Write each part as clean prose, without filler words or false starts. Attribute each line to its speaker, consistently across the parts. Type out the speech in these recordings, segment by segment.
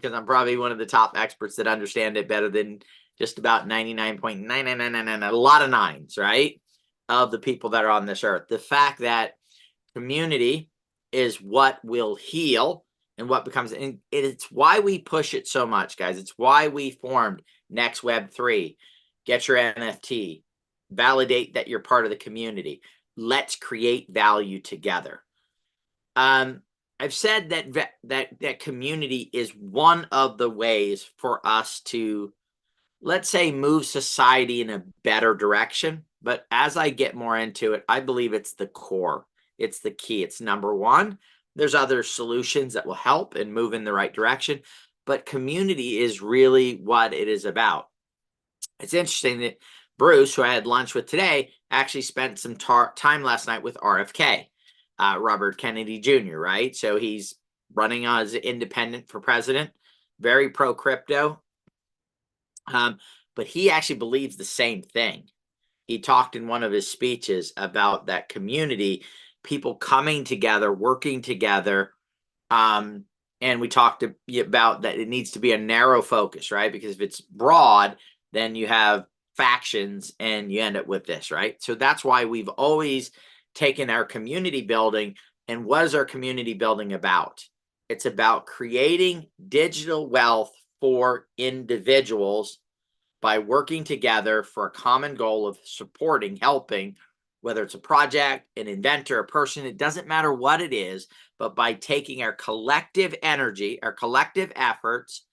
Speaker 1: because I'm probably one of the top experts that understand it better than just about 99.9999, a lot of nines, right? Of the people that are on this earth. The fact that community is what will heal and what becomes, and it's why we push it so much, guys. It's why we formed nexWeb3. Get your NFT, validate that you're part of the community. Let's create value together. I've said that community is one of the ways for us to, let's say, move society in a better direction. But as I get more into it, I believe it's the core. It's the key. It's number one. There's other solutions that will help and move in the right direction, but community is really what it is about. It's interesting that Bruce, who I had lunch with today, actually spent some time last night with RFK. Robert Kennedy Jr., right? So he's running as an independent for president, very pro crypto. But he actually believes the same thing. He talked in one of his speeches about that community, people coming together, working together. And we talked about that it needs to be a narrow focus, right? Because if it's broad, then you have factions and you end up with this, right? So that's why we've always taken our community building. And what is our community building about? It's about creating digital wealth for individuals by working together for a common goal of supporting, helping, whether it's a project, an inventor, a person, it doesn't matter what it is, but by taking our collective energy, our collective efforts,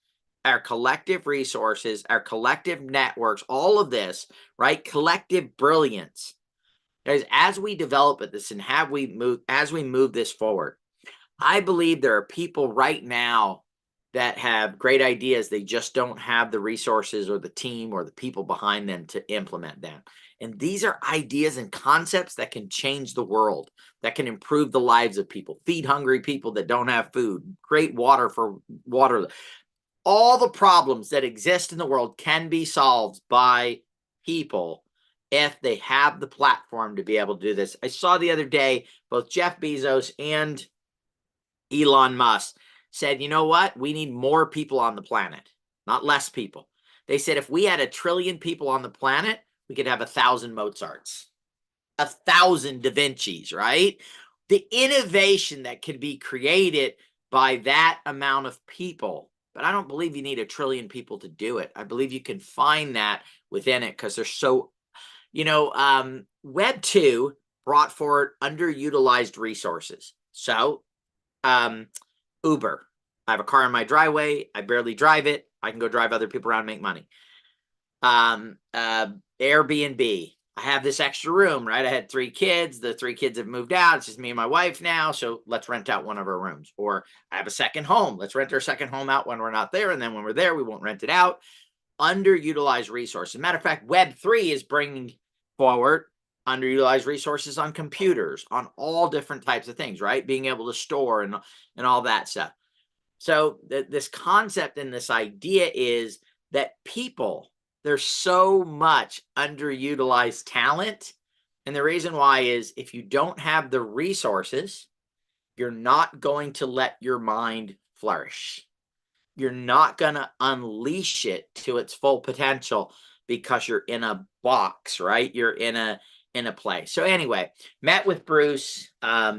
Speaker 1: our collective resources, our collective networks, all of this, right? Collective brilliance. Guys, as we develop this and as we move this forward, I believe there are people right now that have great ideas. They just don't have the resources or the team or the people behind them to implement them. And these are ideas and concepts that can change the world, that can improve the lives of people, feed hungry people that don't have food, create water for water. All the problems that exist in the world can be solved by people if they have the platform to be able to do this. I saw the other day, both Jeff Bezos and Elon Musk said, you know what? We need more people on the planet, not less people. They said if we had 1 trillion people on the planet, we could have 1,000 Mozarts, 1,000 Da Vincis, right? The innovation that could be created by that amount of people. But I don't believe you need 1 trillion people to do it. I believe you can find that within it because they're so, Web 2 brought forward underutilized resources. So Uber. I have a car in my driveway. I barely drive it. I can go drive other people around and make money. Airbnb. I have this extra room, right? I had 3 kids. The 3 kids have moved out. It's just me and my wife now. So let's rent out one of our rooms. Or I have a second home. Let's rent our second home out when we're not there. And then when we're there, we won't rent it out. Underutilized resources. Matter of fact, Web3 is bringing forward underutilized resources on computers, on all different types of things, right? Being able to store and all that stuff. So this concept and this idea is that people, there's so much underutilized talent. And the reason why is if you don't have the resources, you're not going to let your mind flourish. You're not going to unleash it to its full potential because you're in a box, right? You're in a place. So anyway, met with Bruce, a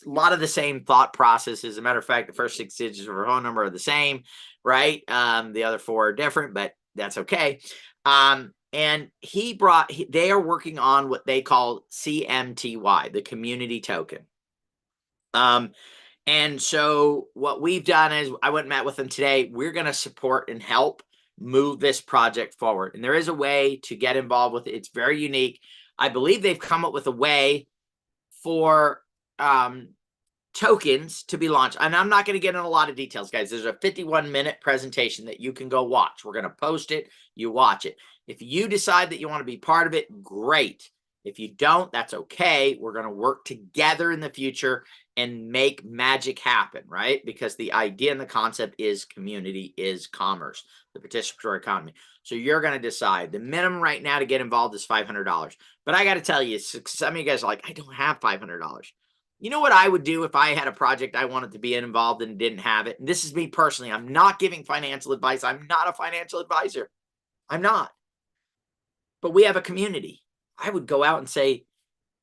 Speaker 1: lot of the same thought processes. As a matter of fact, the first 6 digits of her phone number are the same, right? The other 4 are different, but that's okay. And they are working on what they call CMTY, the community token. And so what we've done is I went and met with them today. We're going to support and help move this project forward. And there is a way to get involved with it. It's very unique. I believe they've come up with a way for tokens to be launched. And I'm not going to get into a lot of details, guys. There's a 51-minute presentation that you can go watch. We're going to post it. You watch it. If you decide that you want to be part of it, great. If you don't, that's okay. We're going to work together in the future and make magic happen, right? Because the idea and the concept is community is commerce, the participatory economy. So you're going to decide. The minimum right now to get involved is $500. But I got to tell you, some of you guys are like, I don't have $500. You know what I would do if I had a project I wanted to be involved in and didn't have it? And this is me personally. I'm not giving financial advice. I'm not a financial advisor. I'm not. But we have a community. I would go out and say,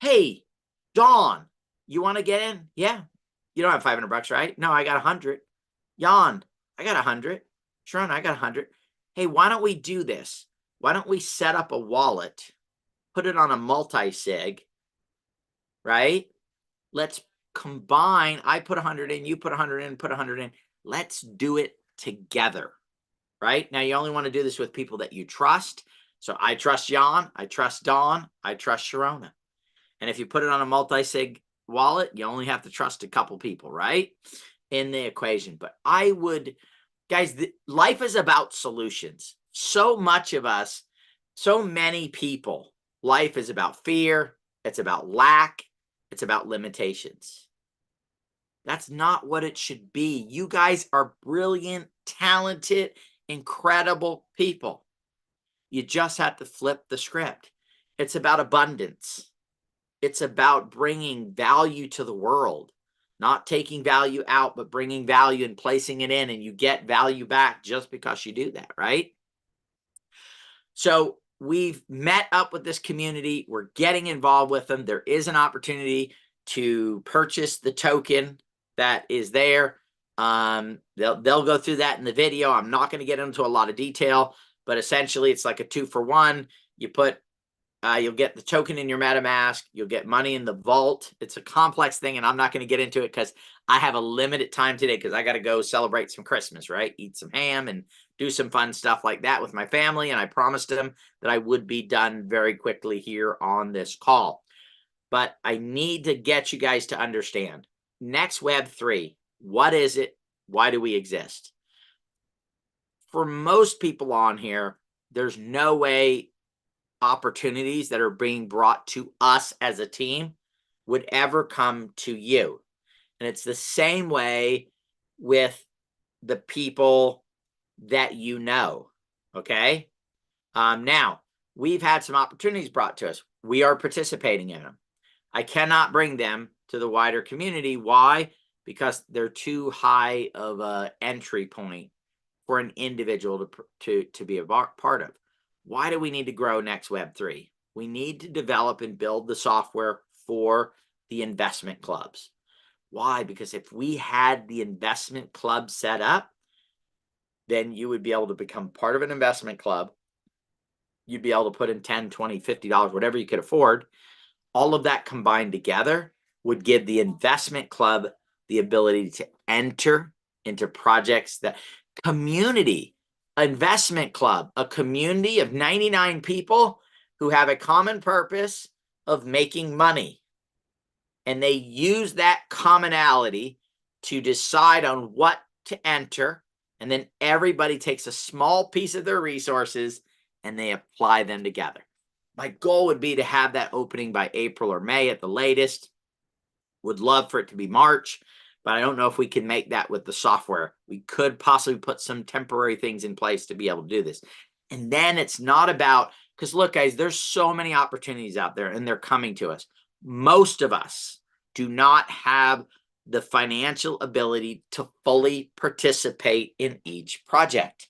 Speaker 1: hey, Dawn, you want to get in? Yeah. You don't have $500, right? No, I got 100. Jan, I got 100. Sharon, I got 100. Hey, why don't we do this? Why don't we set up a wallet, put it on a multi-sig, right? Let's combine. I put 100 in, you put 100 in, put 100 in. Let's do it together, right? Now, you only want to do this with people that you trust. So I trust Jan, I trust Dawn, I trust Sharona. And if you put it on a multi-sig wallet, you only have to trust a couple people, right? In the equation. But I would, guys, life is about solutions. So much of us, so many people, life is about fear. It's about lack. It's about limitations. That's not what it should be. You guys are brilliant, talented, incredible people. You just have to flip the script. It's about abundance. It's about bringing value to the world, not taking value out, but bringing value and placing it in, and you get value back just because you do that, right? So we've met up with this community. We're getting involved with them. There is an opportunity to purchase the token that is there. They'll go through that in the video. I'm not going to get into a lot of detail, but essentially it's like a 2-for-1. You put you'll get the token in your MetaMask. You'll get money in the vault. It's a complex thing, and I'm not going to get into it because I have a limited time today because I got to go celebrate some Christmas, right? Eat some ham and do some fun stuff like that with my family, and I promised them that I would be done very quickly here on this call. But I need to get you guys to understand. nexWeb3, what is it? Why do we exist? For most people on here, there's no way opportunities that are being brought to us as a team would ever come to you. And it's the same way with the people that you know, okay? Now, we've had some opportunities brought to us. We are participating in them. I cannot bring them to the wider community. Why? Because they're too high of an entry point for an individual to be a part of. Why do we need to grow nexWeb3? We need to develop and build the software for the investment clubs. Why? Because if we had the investment club set up, then you would be able to become part of an investment club. You'd be able to put in $10, $20, $50, whatever you could afford. All of that combined together would give the investment club the ability to enter into projects that community investment club, a community of 99 people who have a common purpose of making money. And they use that commonality to decide on what to enter. And then everybody takes a small piece of their resources and they apply them together. My goal would be to have that opening by April or May at the latest. Would love for it to be March, but I don't know if we can make that with the software. We could possibly put some temporary things in place to be able to do this. And then it's not about, because look, guys, there's so many opportunities out there and they're coming to us. Most of us do not have the financial ability to fully participate in each project.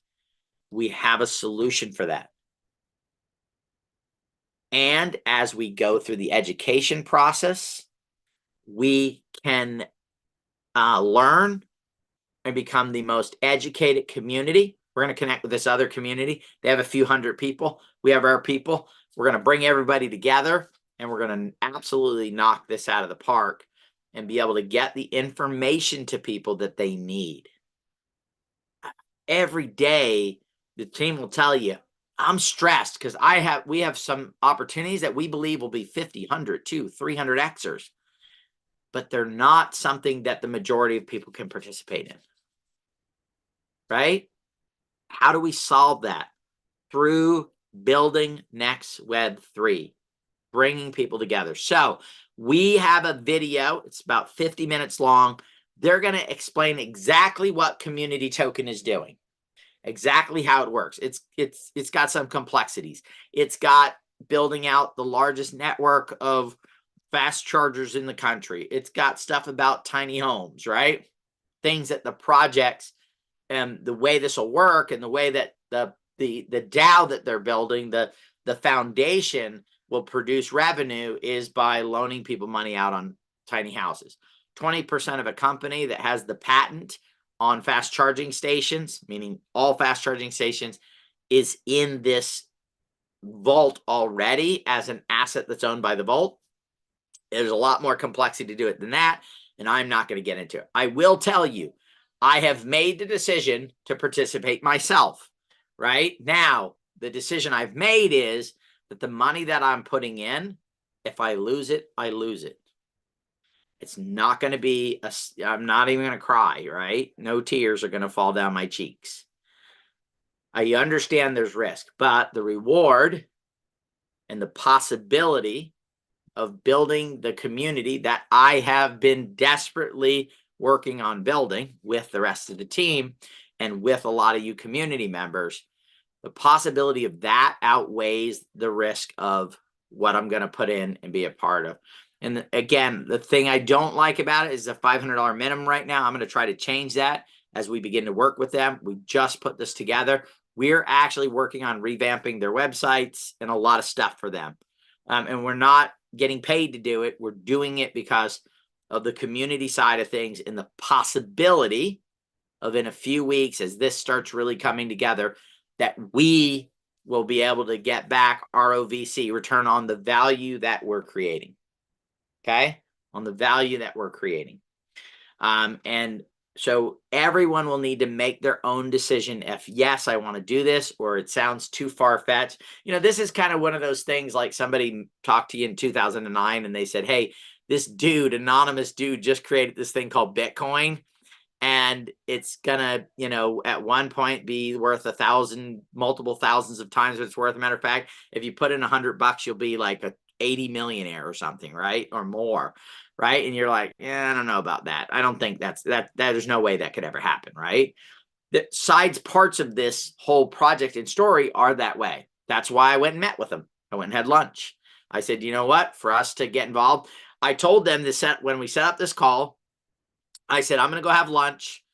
Speaker 1: We have a solution for that. And as we go through the education process, we can learn and become the most educated community. We're going to connect with this other community. They have a few hundred people. We have our people. We're going to bring everybody together and we're going to absolutely knock this out of the park and be able to get the information to people that they need. Every day, the team will tell you, I'm stressed because we have some opportunities that we believe will be 50, 100, 200, 300 Xers, but they're not something that the majority of people can participate in, right? How do we solve that? Through building nexWeb3, bringing people together. So we have a video. It's about 50 minutes long. They're going to explain exactly what Community Token is doing. Exactly how it works. It's got some complexities. It's got building out the largest network of fast chargers in the country. It's got stuff about tiny homes, right? Things that the projects and the way this will work and the way that the DAO that they're building, the foundation will produce revenue is by loaning people money out on tiny houses. 20% of a company that has the patent on fast charging stations, meaning all fast charging stations, is in this vault already as an asset that's owned by the vault. There's a lot more complexity to do it than that, and I'm not going to get into it. I will tell you, I have made the decision to participate myself. Right now, the decision I've made is that the money that I'm putting in, if I lose it, I lose it. It's not going to be, I'm not even going to cry, right? No tears are going to fall down my cheeks. I understand there's risk, but the reward and the possibility of building the community that I have been desperately working on building with the rest of the team and with a lot of you community members, the possibility of that outweighs the risk of what I'm going to put in and be a part of. And again, the thing I don't like about it is the $500 minimum right now. I'm going to try to change that as we begin to work with them. We just put this together. We're actually working on revamping their websites and a lot of stuff for them. And we're not getting paid to do it. We're doing it because of the community side of things and the possibility of in a few weeks, as this starts really coming together, that we will be able to get back ROVC, return on the value that we're creating. Okay? On the value that we're creating. And so everyone will need to make their own decision if, yes, I want to do this, or it sounds too far-fetched. You know, this is kind of one of those things like somebody talked to you in 2009 and they said, hey, this dude, anonymous dude, just created this thing called Bitcoin. And it's gonna, you know, at one point be worth 1,000, multiple thousands of times what it's worth. As a matter of fact, if you put in $100, you'll be like a 80 millionaire or something, right? Or more, right? And you're like, yeah, I don't know about that. I don't think that there's no way that could ever happen, right? The sides parts of this whole project and story are that way. That's why I went and met with them. I went and had lunch. I said, you know what? For us to get involved, I told them when we set up this call, I said, I'm going to go have lunch.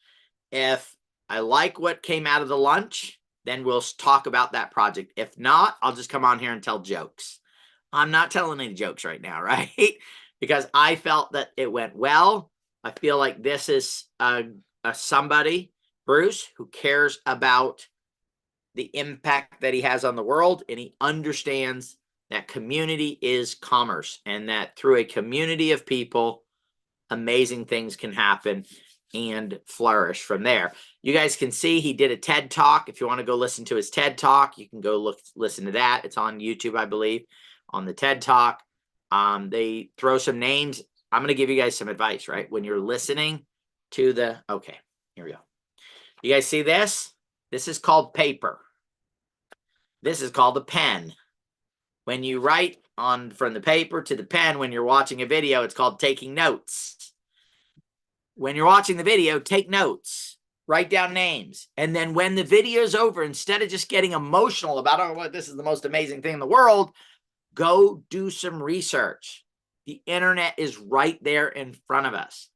Speaker 1: If I like what came out of the lunch, then we'll talk about that project. If not, I'll just come on here and tell jokes. I'm not telling any jokes right now, right? Because I felt that it went well. I feel like this is somebody, Bruce, who cares about the impact that he has on the world, and he understands that community is commerce, and that through a community of people, amazing things can happen and flourish from there. You guys can see he did a TED Talk. If you want to go listen to his TED Talk, you can go listen to that. It's on YouTube, I believe, on the TED Talk. They throw some names. I'm going to give you guys some advice, right? When you're listening to okay, here we go. You guys see this? This is called paper. This is called a pen. When you write from the paper to the pen, when you're watching a video, it's called taking notes. When you're watching the video, take notes, write down names. And then when the video's over, instead of just getting emotional about, oh, what, this is the most amazing thing in the world, go do some research. The internet is right there in front of us.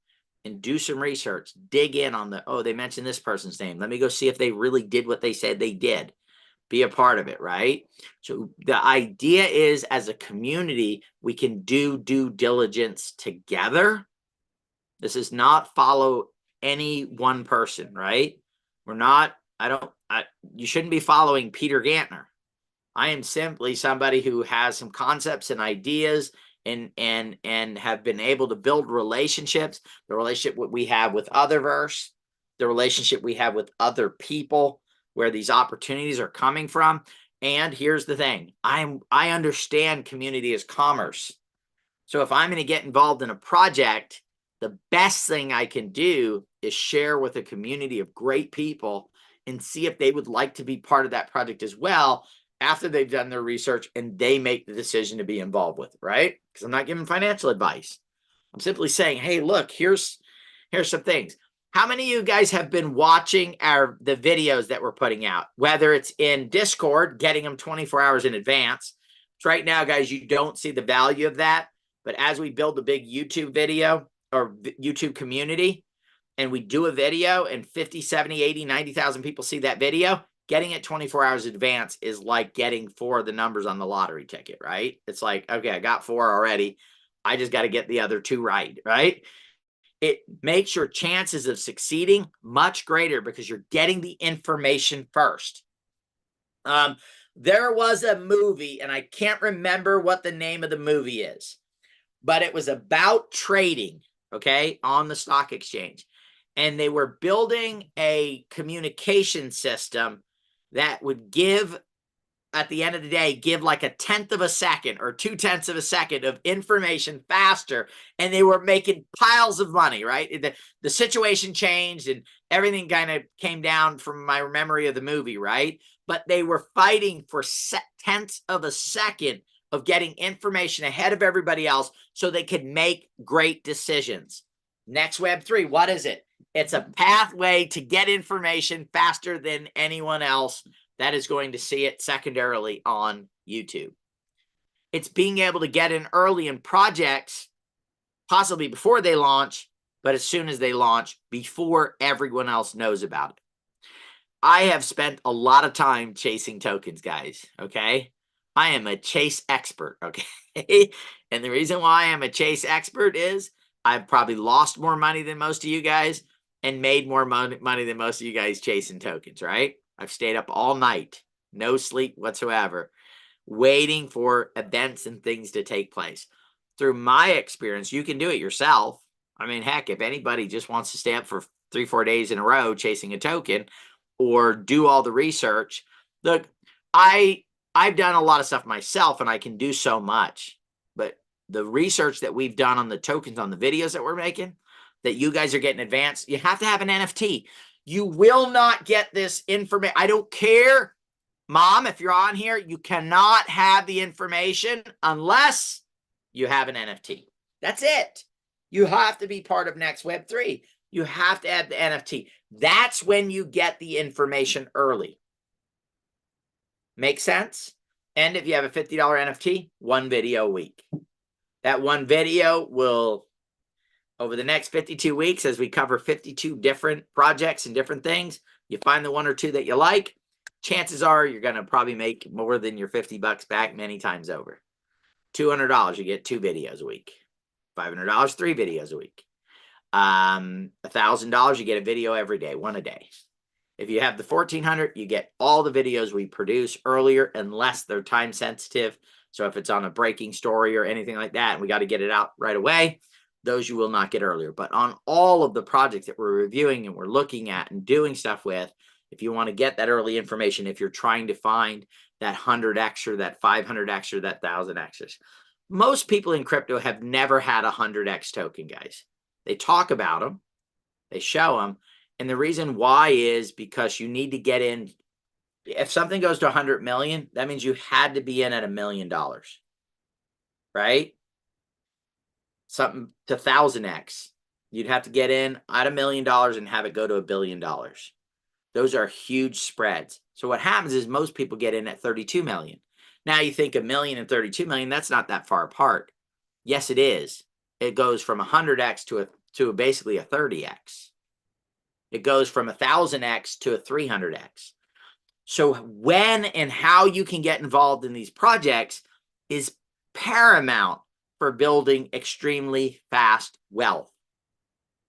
Speaker 1: And do some research. Dig in on they mentioned this person's name. Let me go see if they really did what they said they did. Be a part of it, right? So the idea is, as a community, we can do due diligence together. This is not follow any one person, right? You shouldn't be following Peter Gantner. I am simply somebody who has some concepts and ideas and have been able to build relationships, the relationship we have with Otherverse, the relationship we have with other people, where these opportunities are coming from. And here's the thing. I understand community is commerce. So if I'm going to get involved in a project, the best thing I can do is share with a community of great people and see if they would like to be part of that project as well after they've done their research and they make the decision to be involved with it, right? Because I'm not giving financial advice. I'm simply saying, hey, look, here's some things. How many of you guys have been watching the videos that we're putting out, whether it's in Discord, getting them 24 hours in advance? So right now, guys, you don't see the value of that. But as we build a big YouTube video or YouTube community, and we do a video and 50, 70, 80, 90,000 people see that video, getting it 24 hours in advance is like getting 4 of the numbers on the lottery ticket, right? It's like, okay, I got 4 already. I just got to get the other 2 right, right? It makes your chances of succeeding much greater because you're getting the information first. There was a movie, and I can't remember what the name of the movie is, but it was about trading, okay, on the stock exchange. And they were building a communication system that would give, at the end of the day, give like 1/10 of a second or 2/10 of a second of information faster. And they were making piles of money, right? The situation changed and everything kind of came down from my memory of the movie, right? But they were fighting for 1/10 of a second of getting information ahead of everybody else so they could make great decisions. nexWeb3, what is it? It's a pathway to get information faster than anyone else that is going to see it secondarily on YouTube. It's being able to get in early in projects, possibly before they launch, but as soon as they launch, before everyone else knows about it. I have spent a lot of time chasing tokens, guys, okay? I am a chase expert, okay? And the reason why I'm a chase expert is I've probably lost more money than most of you guys and made more money than most of you guys chasing tokens, right? I've stayed up all night, no sleep whatsoever, waiting for events and things to take place. Through my experience, you can do it yourself. I mean, heck, if anybody just wants to stay up for 3-4 days in a row chasing a token or do all the research, look, I've done a lot of stuff myself and I can do so much, but the research that we've done on the tokens, on the videos that we're making, that you guys are getting advanced, you have to have an NFT. You will not get this information. I don't care, Mom, if you're on here, you cannot have the information unless you have an NFT. That's it. You have to be part of nexWeb3. You have to add the NFT. That's when you get the information early. Make sense? And if you have a $50 NFT, 1 video a week. That 1 video will, over the next 52 weeks, as we cover 52 different projects and different things, you find the 1 or 2 that you like, chances are you're going to probably make more than your $50 back many times over. $200, you get 2 videos a week. $500, 3 videos a week. $1,000, you get a video every day, 1 a day. If you have the 1,400, you get all the videos we produce earlier unless they're time sensitive. So if it's on a breaking story or anything like that, and we got to get it out right away, those you will not get earlier. But on all of the projects that we're reviewing and we're looking at and doing stuff with, if you want to get that early information, if you're trying to find that 100x or that 500x or that 1000x, most people in crypto have never had a 100x token, guys. They talk about them, they show them, and the reason why is because you need to get in. If something goes to 100 million, that means you had to be in at $1 million, right? Something to 1000x, you'd have to get in at $1 million and have it go to $1 billion. Those are huge spreads. So what happens is most people get in at 32 million. Now you think $1 million and 32 million, that's not that far apart. Yes, it is. It goes from 100x to basically a 30x. It goes from 1000x to a 300x. So when and how you can get involved in these projects is paramount for building extremely fast wealth.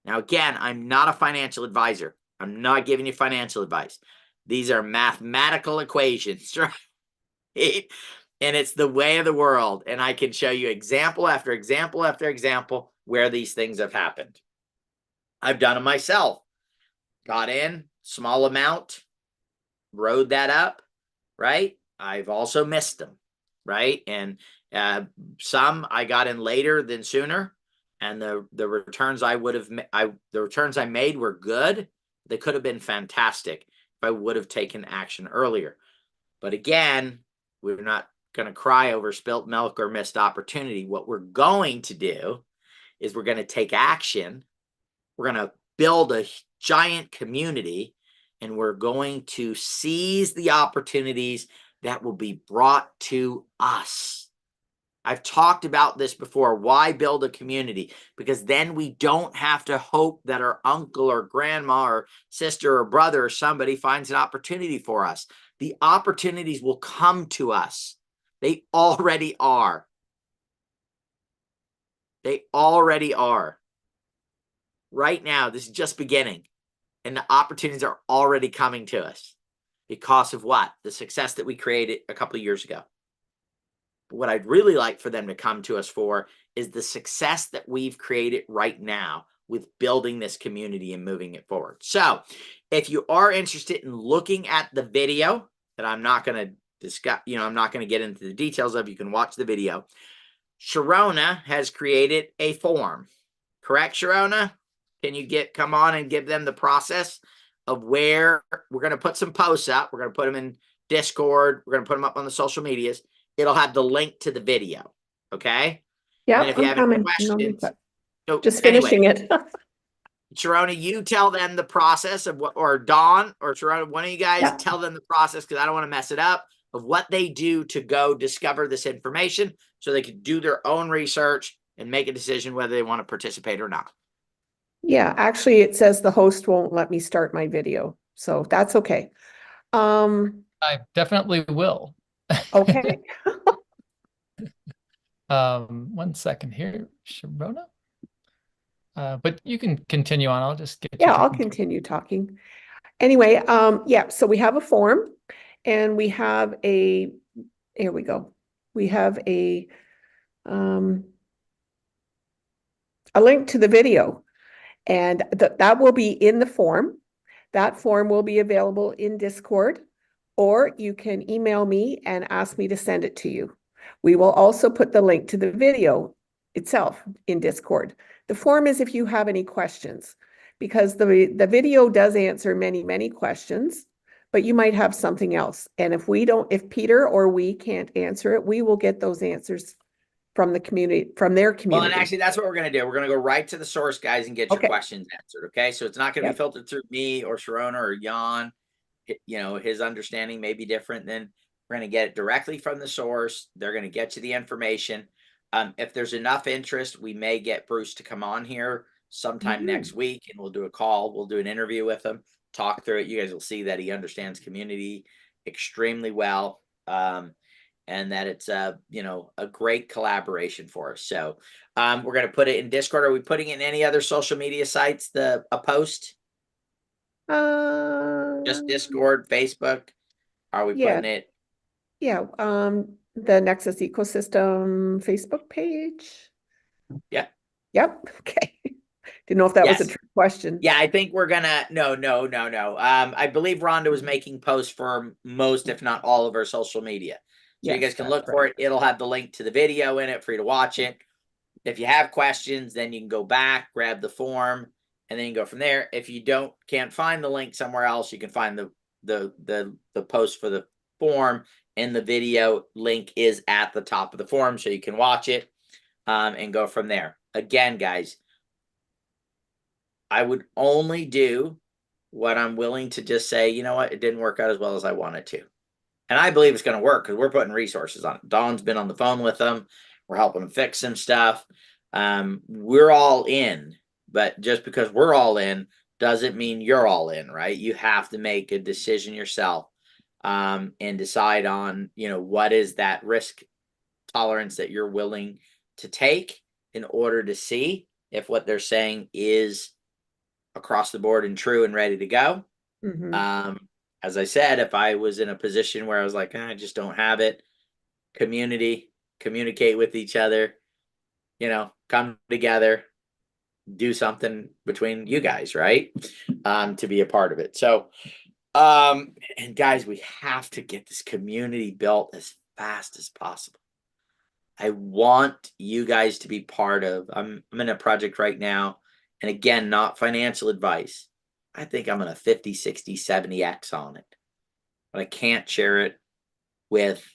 Speaker 1: Now, again, I'm not a financial advisor. I'm not giving you financial advice. These are mathematical equations, right? And it's the way of the world. And I can show you example after example after example where these things have happened. I've done them myself. Got in, small amount, rode that up, right? I've also missed them, right? And some I got in later than sooner, and the returns I made were good. They could have been fantastic if I would have taken action earlier. But again, we're not going to cry over spilt milk or missed opportunity. What we're going to do is we're going to take action. We're going to build a giant community, and we're going to seize the opportunities that will be brought to us. I've talked about this before. Why build a community? Because then we don't have to hope that our uncle or grandma or sister or brother or somebody finds an opportunity for us. The opportunities will come to us. They already are. They already are. Right now, this is just beginning. And the opportunities are already coming to us because of what? The success that we created a couple of years ago. But what I'd really like for them to come to us for is the success that we've created right now with building this community and moving it forward. So if you are interested in looking at the video that I'm not going to discuss, I'm not going to get into the details of, you can watch the video. Sharona has created a form. Correct, Sharona? Can you come on and give them the process of where we're going to put some posts up? We're going to put them in Discord. We're going to put them up on the social medias. It'll have the link to the video. Okay.
Speaker 2: Yeah.
Speaker 1: And if you have any questions,
Speaker 2: so just finishing it.
Speaker 1: Sharona, you tell them the process of what, or Dawn or Sharona, one of you guys tell them the process, because I don't want to mess it up, of what they do to go discover this information so they can do their own research and make a decision whether they want to participate or not.
Speaker 2: Yeah, actually it says the host won't let me start my video, so that's okay.
Speaker 3: I definitely will.
Speaker 2: Okay.
Speaker 3: 1 second here, Sharona. But you can continue on. I'll just get
Speaker 2: I'll continue talking. Anyway, yeah, so we have a form and we have here we go. We have a link to the video, and that will be in the form. That form will be available in Discord, or you can email me and ask me to send it to you. We will also put the link to the video itself in Discord. The form is if you have any questions, because the video does answer many questions, but you might have something else. And if Peter or we can't answer it, we will get those answers from the community, from their community.
Speaker 1: Well, and actually that's what we're going to do. We're going to go right to the source, guys, and get your questions answered. Okay. So it's not going to be filtered through me or Sharona or Jan. His understanding may be different. Then we're going to get it directly from the source. They're going to get you the information. If there's enough interest, we may get Bruce to come on here sometime next week, and we'll do a call. We'll do an interview with him, talk through it. You guys will see that he understands community extremely well. And that it's a great collaboration for us. So we're going to put it in Discord. Are we putting it in any other social media sites, a post? Just Discord, Facebook? Are we putting it?
Speaker 2: Yeah, the Nexus Ecosystem Facebook page.
Speaker 1: Yeah.
Speaker 2: Yep. Okay. Didn't know if that was a trick question.
Speaker 1: Yeah, I think we're gonna no. I believe Rhonda was making posts for most, if not all, of our social media. So you guys can look for it. It'll have the link to the video in it for you to watch it. If you have questions, then you can go back, grab the form, and then you can go from there. If you can't find the link somewhere else, you can find the post for the form, and the video link is at the top of the form, so you can watch it and go from there. Again, guys, I would only do what I'm willing to just say, you know what, it didn't work out as well as I wanted to. And I believe it's going to work because we're putting resources on it. Dawn's been on the phone with them. We're helping them fix some stuff. We're all in, but just because we're all in doesn't mean you're all in, right? You have to make a decision yourself and decide on, what is that risk tolerance that you're willing to take in order to see if what they're saying is across the board and true and ready to go. As I said, if I was in a position where I was like, I just don't have it, communicate with each other, come together, do something between you guys, right? To be a part of it. So, and guys, we have to get this community built as fast as possible. I want you guys to be part of, I'm in a project right now, and again, not financial advice. I think I'm gonna 50, 60, 70x on it, but I can't share it with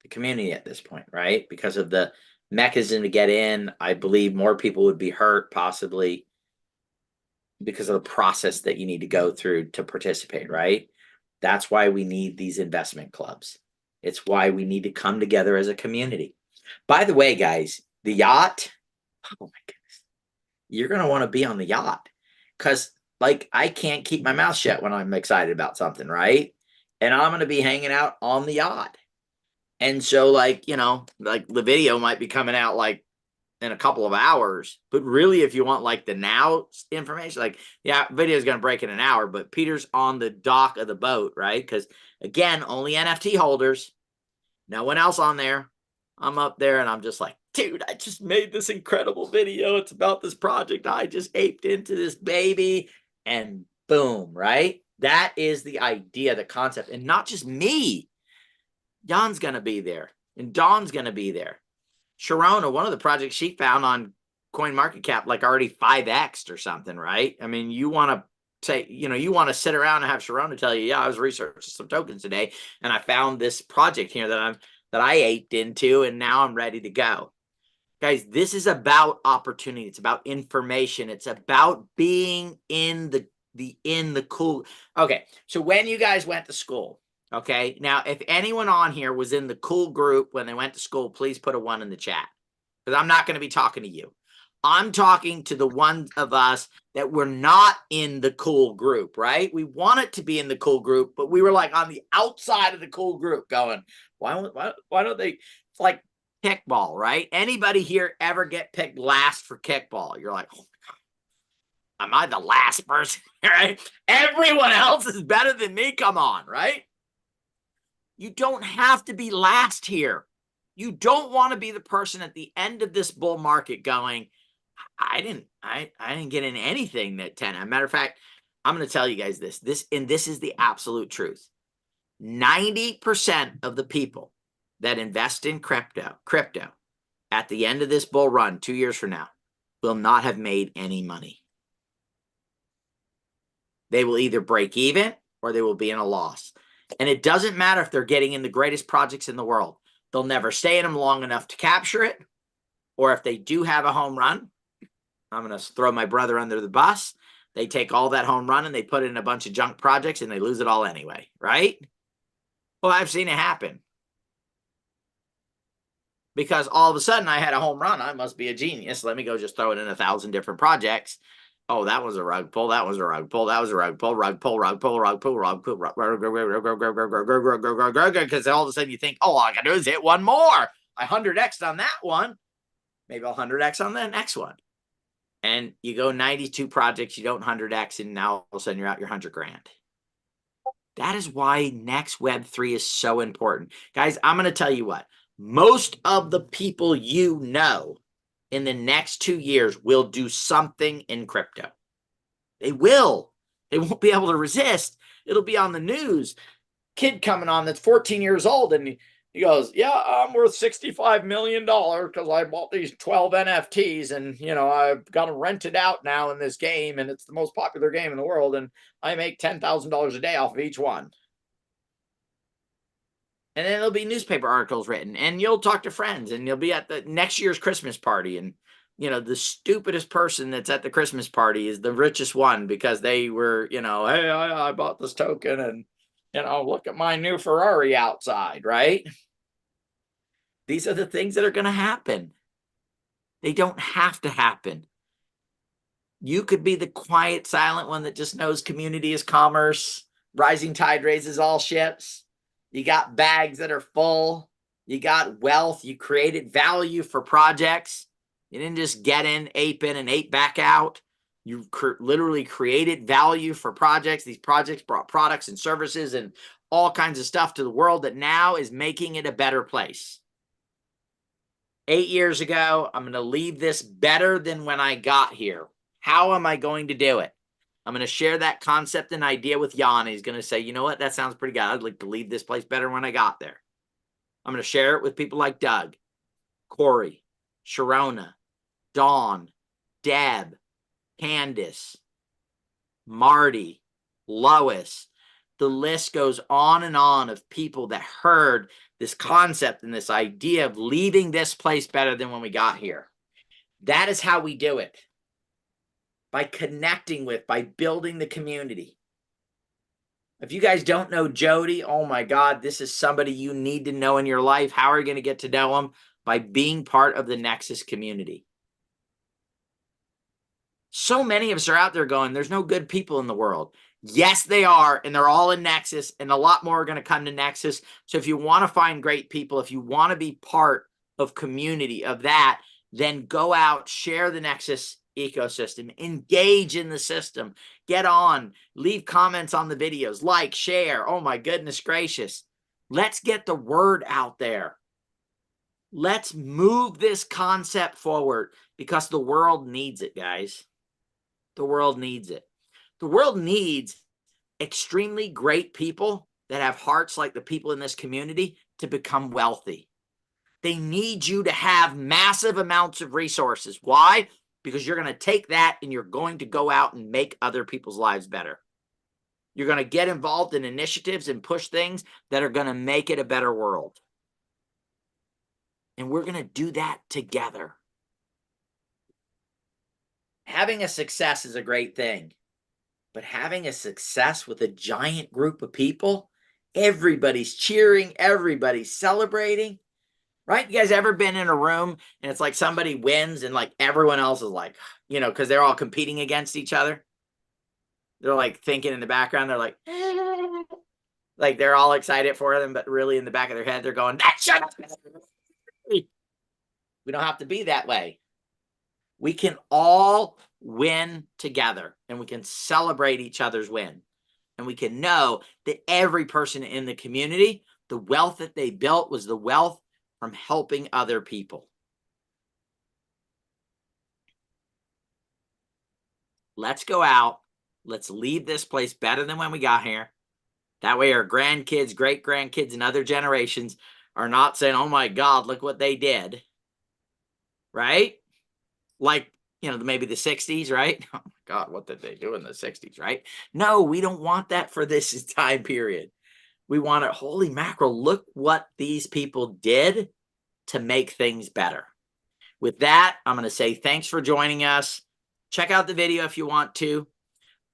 Speaker 1: the community at this point, right? Because of the mechanism to get in. I believe more people would be hurt possibly because of the process that you need to go through to participate, right? That's why we need these investment clubs. It's why we need to come together as a community. By the way, guys, the yacht, oh my goodness, you're going to want to be on the yacht because, like, I can't keep my mouth shut when I'm excited about something, right? And I'm going to be hanging out on the yacht. And so, like, you know, like the video might be coming out like in a couple of hours, but really, if you want like the now information, like, yeah, video is going to break in an hour, but Peter's on the dock of the boat, right? Because again, only NFT holders, no one else on there. I'm up there and I'm just like, dude, I just made this incredible video. It's about this project. I just aped into this baby, and boom, right? That is the idea, the concept, and not just me. Jan's going to be there, and Dawn's going to be there. Sharona, one of the projects she found on CoinMarketCap, like already 5x'd or something, right? I mean, you want to say, you know, you want to sit around and have Sharona tell you, yeah, I was researching some tokens today, and I found this project here that I aped into, and now I'm ready to go. Guys, this is about opportunity. It's about information. It's about being in the cool. Okay, so when you guys went to school, okay, now if anyone on here was in the cool group when they went to school, please put a 1 in the chat, because I'm not going to be talking to you. I'm talking to the ones of us that were not in the cool group, right? We wanted to be in the cool group, but we were like on the outside of the cool group going, why don't they, it's like kickball, right? Anybody here ever get picked last for kickball? You're like, oh my God, am I the last person, right? Everyone else is better than me. Come on, right? You don't have to be last here. You don't want to be the person at the end of this bull market going, I didn't get in anything that 10. As a matter of fact, I'm going to tell you guys this is the absolute truth. 90% of the people that invest in crypto at the end of this bull run 2 years from now will not have made any money. They will either break even or they will be in a loss. And it doesn't matter if they're getting in the greatest projects in the world. They'll never stay in them long enough to capture it. Or if they do have a home run, I'm going to throw my brother under the bus. They take all that home run and they put it in a bunch of junk projects and they lose it all anyway, right? Well, I've seen it happen. Because all of a sudden I had a home run. I must be a genius. Let me go just throw it in 1,000 different projects. Oh, that was a rug pull. That was a rug pull. That was a rug pull. Rug pull. Rug pull. Rug pull. Rug pull. Because all of a sudden you think, oh, all I got to do is hit one more. I 100x on that one. Maybe I'll 100x on the next one. And you go 92 projects, you don't 100x, and now all of a sudden you're out your 100 grand. That is why nexWeb3 is so important. Guys, I'm going to tell you what. Most of the people you know in the next 2 years will do something in crypto. They will. They won't be able to resist. It'll be on the news. Kid coming on that's 14 years old, and he goes, yeah, I'm worth $65 million because I bought these 12 NFTs, and, you know, I've got them rented out now in this game, and it's the most popular game in the world, and I make $10,000 a day off of each one. And then there'll be newspaper articles written, and you'll talk to friends, and you'll be at the next year's Christmas party, and, you know, the stupidest person that's at the Christmas party is the richest one because they were, you know, hey, I bought this token, and, you know, look at my new Ferrari outside, right? These are the things that are going to happen. They don't have to happen. You could be the quiet, silent one that just knows community is commerce. Rising tide raises all ships. You got bags that are full. You got wealth. You created value for projects. You didn't just get in, ape in, and ape back out. You literally created value for projects. These projects brought products and services and all kinds of stuff to the world that now is making it a better place. 8 years ago, I'm going to leave this better than when I got here. How am I going to do it? I'm going to share that concept and idea with Jan. He's going to say, you know what? That sounds pretty good. I'd like to leave this place better when I got there. I'm going to share it with people like Doug, Corey, Sharona, Dawn, Deb, Candace, Marty, Lois. The list goes on and on of people that heard this concept and this idea of leaving this place better than when we got here. That is how we do it. By connecting with, by building the community. If you guys don't know Jody, oh my God, this is somebody you need to know in your life. How are you going to get to know him? by being part of the Nexus community. So many of us are out there going, there's no good people in the world. Yes, they are, and they're all in Nexus, and a lot more are going to come to Nexus. So if you want to find great people, if you want to be part of community of that, then go out, share the Nexus ecosystem, engage in the system, get on, leave comments on the videos, like, share. Oh my goodness gracious. Let's get the word out there. Let's move this concept forward because the world needs it, guys. The world needs it. The world needs extremely great people that have hearts like the people in this community to become wealthy. They need you to have massive amounts of resources. Why? Because you're going to take that and you're going to go out and make other people's lives better. You're going to get involved in initiatives and push things that are going to make it a better world. And we're going to do that together. Having a success is a great thing, but having a success with a giant group of people, everybody's cheering, everybody's celebrating, right? You guys ever been in a room and it's like somebody wins and like everyone else is like, you know, because they're all competing against each other. They're like thinking in the background, they're like they're all excited for them, but really in the back of their head, they're going, that shut up. We don't have to be that way. We can all win together and we can celebrate each other's win. And we can know that every person in the community, the wealth that they built was the wealth from helping other people. Let's go out. Let's leave this place better than when we got here. That way our grandkids, great-grandkids, and other generations are not saying, oh my God, look what they did. Right? Like, you know, maybe the 60s, right? Oh my God, what did they do in the 60s, right? No, we don't want that for this time period. We want it, holy mackerel, look what these people did to make things better. With that, I'm going to say thanks for joining us. Check out the video if you want to.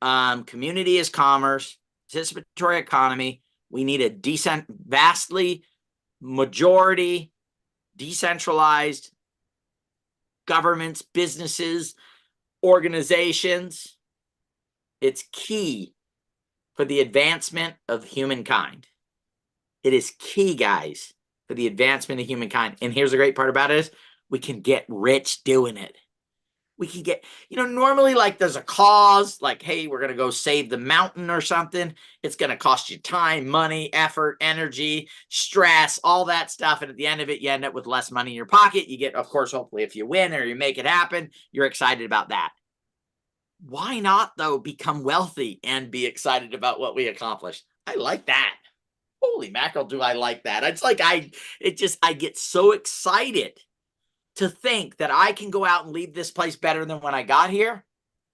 Speaker 1: Community is commerce, participatory economy. We need a vastly majority decentralized governments, businesses, organizations. It's key for the advancement of humankind. It is key, guys, for the advancement of humankind. And here's the great part about it is we can get rich doing it. We can get, you know, normally like there's a cause, like, hey, we're going to go save the mountain or something. It's going to cost you time, money, effort, energy, stress, all that stuff. And at the end of it, you end up with less money in your pocket. You get, of course, hopefully if you win or you make it happen, you're excited about that. Why not, though, become wealthy and be excited about what we accomplished? I like that. Holy mackerel, do I like that. It's like I get so excited to think that I can go out and leave this place better than when I got here.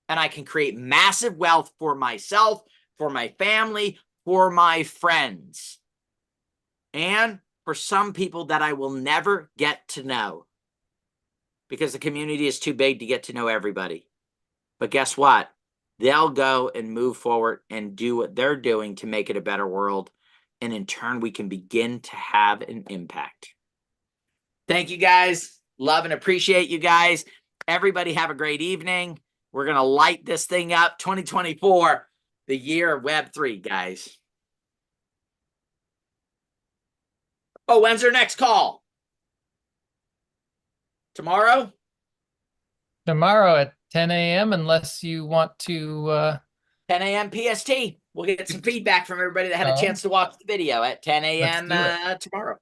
Speaker 1: And I can create massive wealth for myself, for my family, for my friends. And for some people that I will never get to know. Because the community is too big to get to know everybody. But guess what? They'll go and move forward and do what they're doing to make it a better world. And in turn, we can begin to have an impact. Thank you, guys. Love and appreciate you guys. Everybody have a great evening. We're going to light this thing up. 2024, the year of Web3, guys. Oh, when's our next call? Tomorrow?
Speaker 3: Tomorrow at 10 a.m. unless you want to
Speaker 1: 10 a.m. PST. We'll get some feedback from everybody that had a chance to watch the video at 10 a.m. tomorrow.